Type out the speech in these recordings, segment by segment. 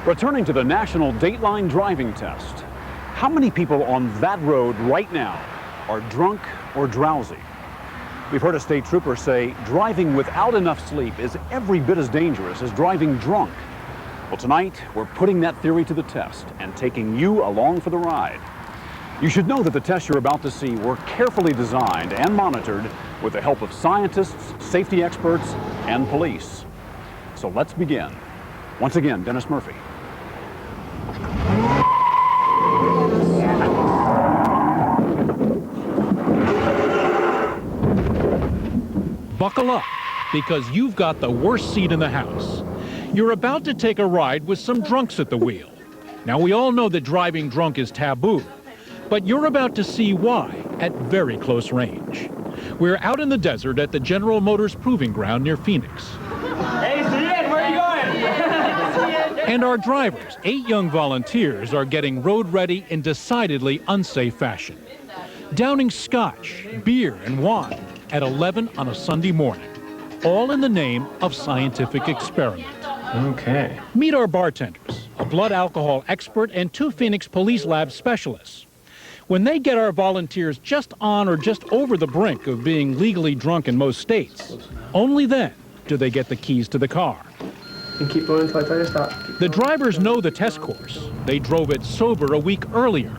Returning to the national Dateline driving test, how many people on that road right now are drunk or drowsy? We've heard a state trooper say driving without enough sleep is every bit as dangerous as driving drunk. Well, tonight, we're putting that theory to the test and taking you along for the ride. You should know that the tests you're about to see were carefully designed and monitored with the help of scientists, safety experts, and police. So let's begin. Once again, Dennis Murphy. Buckle up, because you've got the worst seat in the house. You're about to take a ride with some drunks at the wheel. Now, we all know that driving drunk is taboo, but you're about to see why at very close range. We're out in the desert at the General Motors Proving Ground near Phoenix. Hey, Ian, where are you going? And our drivers, 8 young volunteers, are getting road ready in decidedly unsafe fashion. Downing scotch, beer, and wine at 11 on a Sunday morning, all in the name of scientific experiment. Okay. Meet our bartenders, a blood alcohol expert and 2 Phoenix Police Lab specialists. When they get our volunteers just on or just over the brink of being legally drunk in most states, only then do they get the keys to the car. And keep going until I tell you to stop. The drivers know the test course. They drove it sober a week earlier.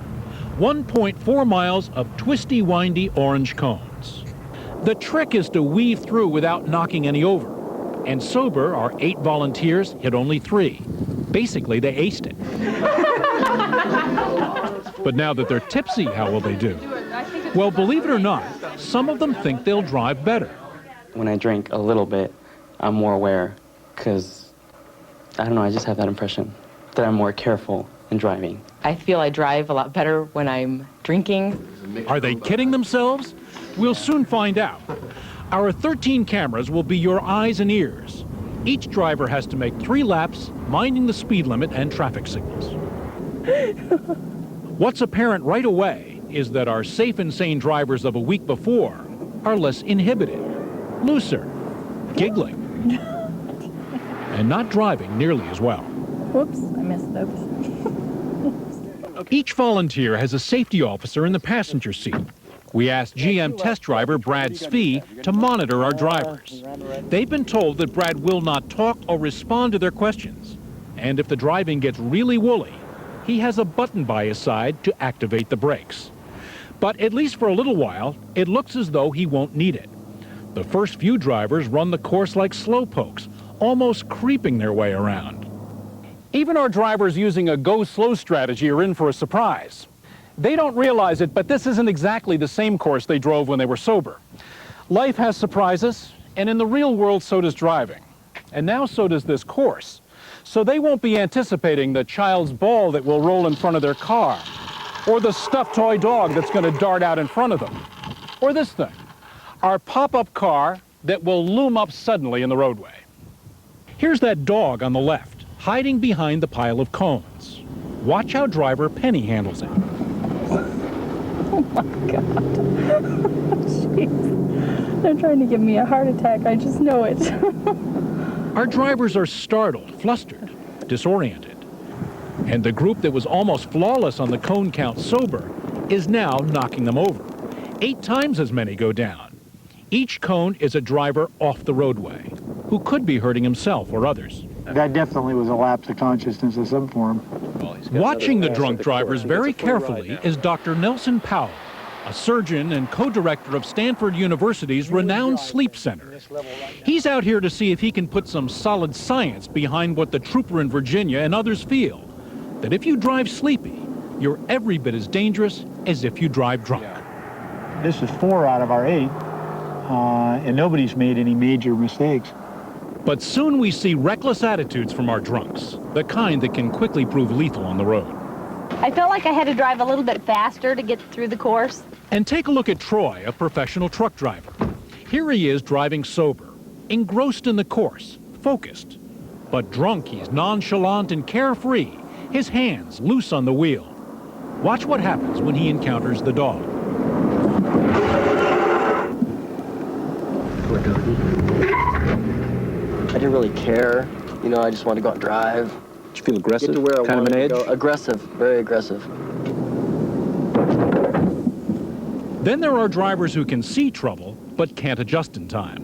1.4 miles of twisty, windy orange cones. The trick is to weave through without knocking any over. And sober, our 8 volunteers hit only 3. Basically, they aced it. But now that they're tipsy, how will they do? Well, believe it or not, some of them think they'll drive better. When I drink a little bit, I'm more aware, because, I don't know, I just have that impression that I'm more careful in driving. I feel I drive a lot better when I'm drinking. Are they kidding themselves? We'll soon find out. Our 13 cameras will be your eyes and ears. Each driver has to make 3 laps, minding the speed limit and traffic signals. What's apparent right away is that our safe and sane drivers of a week before are less inhibited, looser, giggling, and not driving nearly as well. Whoops, I messed up. Each volunteer has a safety officer in the passenger seat. We asked GM test driver Brad Svee to monitor our drivers. They've been told that Brad will not talk or respond to their questions. And if the driving gets really woolly, he has a button by his side to activate the brakes. But at least for a little while, it looks as though he won't need it. The first few drivers run the course like slowpokes, almost creeping their way around. Even our drivers using a go-slow strategy are in for a surprise. They don't realize it, but this isn't exactly the same course they drove when they were sober. Life has surprises, and in the real world, so does driving. And now so does this course. So they won't be anticipating the child's ball that will roll in front of their car, or the stuffed toy dog that's going to dart out in front of them, or this thing, our pop-up car that will loom up suddenly in the roadway. Here's that dog on the left, hiding behind the pile of cones. Watch how driver Penny handles it. Oh my God. Jeez. They're trying to give me a heart attack, I just know it. Our drivers are startled, flustered, disoriented. And the group that was almost flawless on the cone count sober is now knocking them over. 8 times as many go down. Each cone is a driver off the roadway who could be hurting himself or others. That definitely was a lapse of consciousness of some form. Watching the drunk drivers very carefully is Dr. Nelson Powell, a surgeon and co-director of Stanford University's renowned sleep center. He's out here to see if he can put some solid science behind what the trooper in Virginia and others feel, that if you drive sleepy, you're every bit as dangerous as if you drive drunk. This is 4 out of our 8, and nobody's made any major mistakes. But soon we see reckless attitudes from our drunks, the kind that can quickly prove lethal on the road. I felt like I had to drive a little bit faster to get through the course. And take a look at Troy, a professional truck driver. Here he is driving sober, engrossed in the course, focused. But drunk, he's nonchalant and carefree, his hands loose on the wheel. Watch what happens when he encounters the dog. Poor doggy. I didn't really care. You know, I just wanted to go out and drive. Did you feel aggressive? Kind of an edge? Aggressive, very aggressive. Then there are drivers who can see trouble, but can't adjust in time.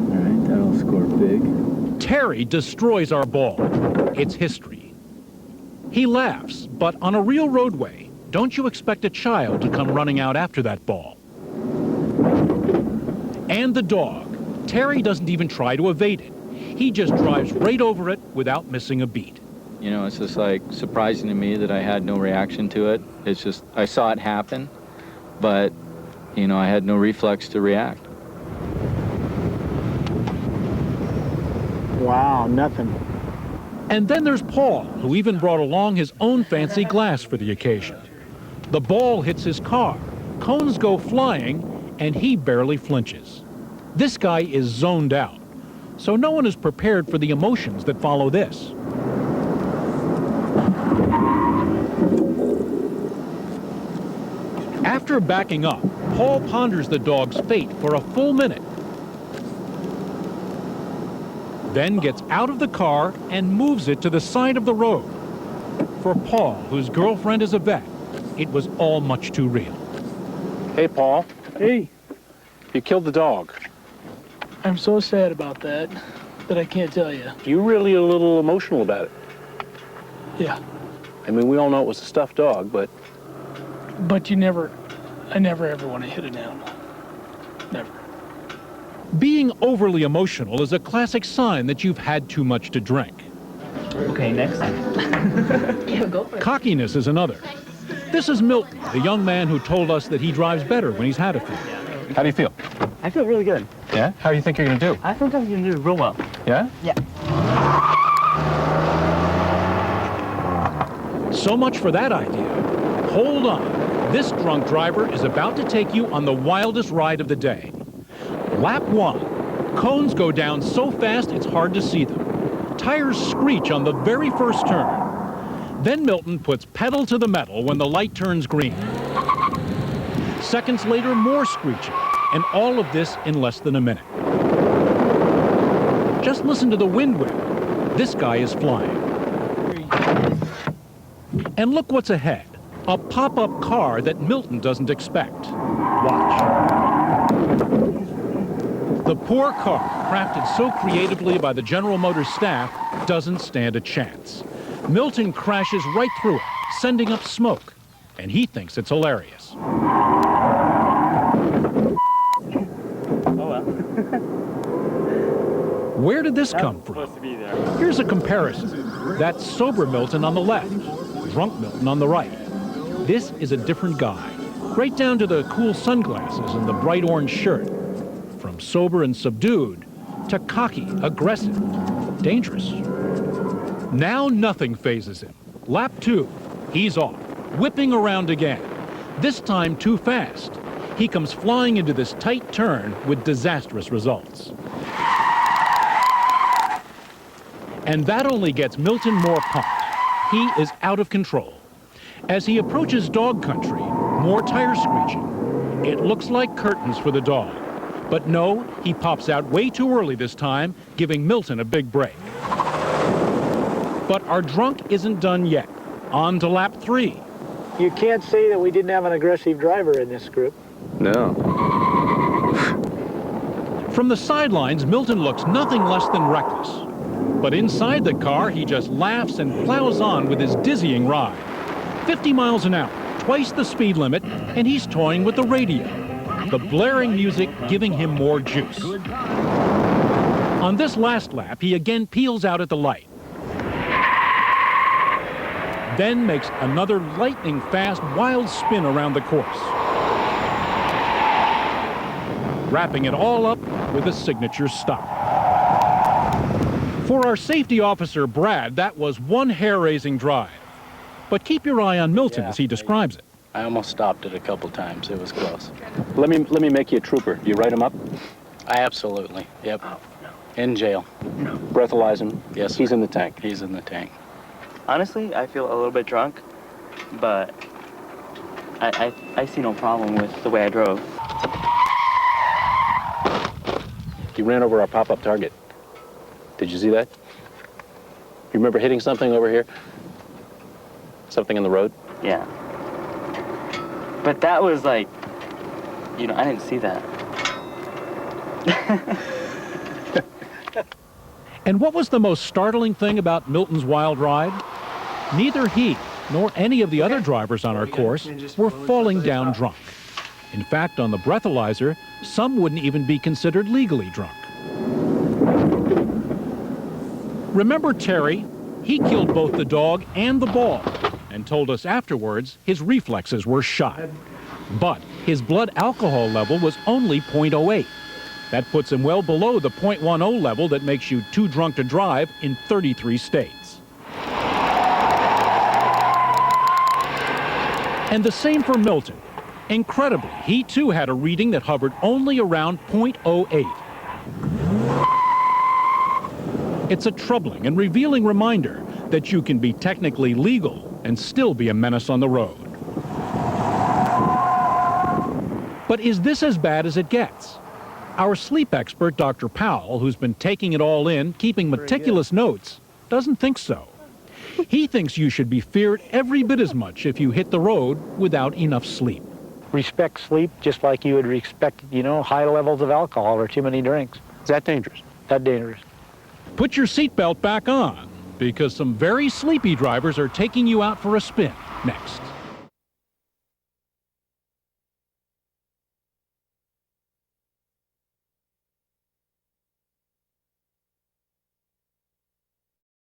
All right, that'll score big. Terry destroys our ball. It's history. He laughs, but on a real roadway, don't you expect a child to come running out after that ball? And the dog. Terry doesn't even try to evade it. He just drives right over it without missing a beat. You know, it's just like surprising to me that I had no reaction to it. It's just, I saw it happen, but, you know, I had no reflex to react. Wow, nothing. And then there's Paul, who even brought along his own fancy glass for the occasion. The ball hits his car, cones go flying, and he barely flinches. This guy is zoned out, so no one is prepared for the emotions that follow this. After backing up, Paul ponders the dog's fate for a full minute, then gets out of the car and moves it to the side of the road. For Paul, whose girlfriend is a vet, it was all much too real. Hey, Paul. Hey. You killed the dog. I'm so sad about that I can't tell you. You're really a little emotional about it. Yeah. I mean, we all know it was a stuffed dog, but... But I never ever want to hit an animal. Never. Being overly emotional is a classic sign that you've had too much to drink. Okay, next. Yeah, go for it. Cockiness is another. This is Milton, the young man who told us that he drives better when he's had a few. How do you feel? I feel really good. Yeah? How do you think you're going to do? I think I'm going to do real well. Yeah? Yeah. So much for that idea. Hold on. This drunk driver is about to take you on the wildest ride of the day. Lap 1. Cones go down so fast it's hard to see them. Tires screech on the very first turn. Then Milton puts pedal to the metal when the light turns green. Seconds later, more screeching, and all of this in less than a minute. Just listen to the wind whip. This guy is flying. And look what's ahead. A pop-up car that Milton doesn't expect. Watch. The poor car, crafted so creatively by the General Motors staff, doesn't stand a chance. Milton crashes right through it, sending up smoke, and he thinks it's hilarious. Where did this come from? Here's a comparison. That's sober Milton on the left, drunk Milton on the right. This is a different guy, right down to the cool sunglasses and the bright orange shirt. From sober and subdued to cocky, aggressive, dangerous. Now nothing phases him. Lap 2, he's off, whipping around again. This time too fast. He comes flying into this tight turn with disastrous results. And that only gets Milton more pumped. He is out of control. As he approaches dog country, more tire screeching. It looks like curtains for the dog. But no, he pops out way too early this time, giving Milton a big break. But our drunk isn't done yet. On to lap 3. You can't say that we didn't have an aggressive driver in this group. No. From the sidelines, Milton looks nothing less than reckless. But inside the car, he just laughs and plows on with his dizzying ride. 50 miles an hour, twice the speed limit, and he's toying with the radio. The blaring music giving him more juice. On this last lap, he again peels out at the light. Then makes another lightning-fast, wild spin around the course. Wrapping it all up with a signature stop. For our safety officer, Brad, that was one hair-raising drive. But keep your eye on Milton as he describes it. I almost stopped it a couple times. It was close. Let me make you a trooper. You write him up? Absolutely. Yep. In jail. Breathalyze him. Yes, sir. He's in the tank. He's in the tank. Honestly, I feel a little bit drunk, but I see no problem with the way I drove. He ran over our pop-up target. Did you see that? You remember hitting something over here? Something in the road? Yeah. But that was like, you know, I didn't see that. And what was the most startling thing about Milton's wild ride? Neither he nor any of the other drivers on our course were falling down drunk. In fact, on the breathalyzer, some wouldn't even be considered legally drunk. Remember Terry? He killed both the dog and the ball and told us afterwards his reflexes were shot. But his blood alcohol level was only 0.08. That puts him well below the 0.10 level that makes you too drunk to drive in 33 states. And the same for Milton. Incredibly, he too had a reading that hovered only around 0.08. It's a troubling and revealing reminder that you can be technically legal and still be a menace on the road. But is this as bad as it gets? Our sleep expert, Dr. Powell, who's been taking it all in, keeping meticulous notes, doesn't think so. He thinks you should be feared every bit as much if you hit the road without enough sleep. Respect sleep just like you would respect, you know, high levels of alcohol or too many drinks. Is that dangerous? That dangerous. Put your seatbelt back on, because some very sleepy drivers are taking you out for a spin next.